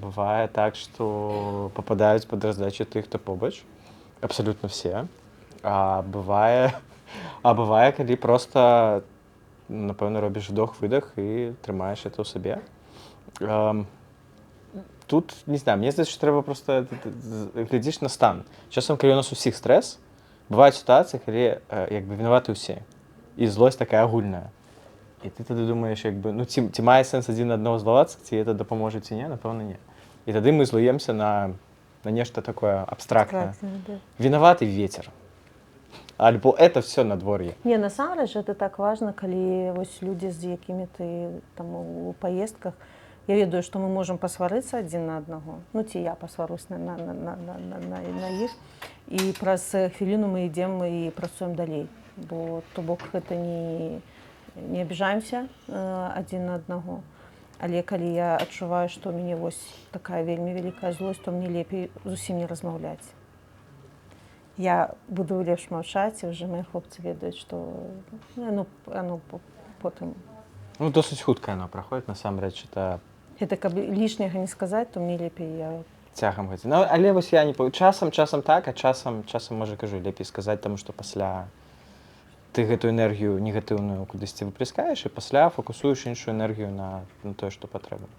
Бывае так, што пападаюць пад раздачу тых, хто побач. Абсалютна все. А бывае, калі проста, напэўна, робіш вдох-выдах і трымаеш это ў сабе. Тут, не знаю, мне здаецца, што трэба проста глядзіш на стан. Часам, калі у нас усіх стрэс, бываюць сітуацыі, калі як бы вінаваты ўсе. І злосць такая агульная. І ты тады думаеш, як бы, ну ці мае сэнс адзін на аднаго злавацца, ці гэта дапаможа ці не, напэўна, не. І тады мы злуемся на нешта такое абстрактнае. Вінаваты ветер. Альбо это все надвор'е. Не, насамрэч, это так важна, калі вось людзі, з якімі ты там у паездках, я ведаю, што мы можам пасварыцца адзін на аднаго, ну ці я пасварусь на іх, і праз хвіліну мы ідзем і працуем далей, бо то бок гэта не абіжаемся адзін на аднаго. Але калі я адчуваю, што ў мяне вось такая вельмі вялікая злосць, то мне лепей зусім не размаўляць. Я буду лепш маўчаць, і ўжо мае хлопцы ведаюць, што потым... Ну, досыць хутка яно праходзіць, насамрэч, Гэта каб лішняга не сказаць, то мне лепей я... Цягам гэта. Ну, але вось я не часам так, а часам, можа, кажу, лепей сказаць, таму што пасля ты гэту энергію негатыўную кудысьці выплескаеш, і пасля фокусуеш іншую энергію на тое, што патрэбна.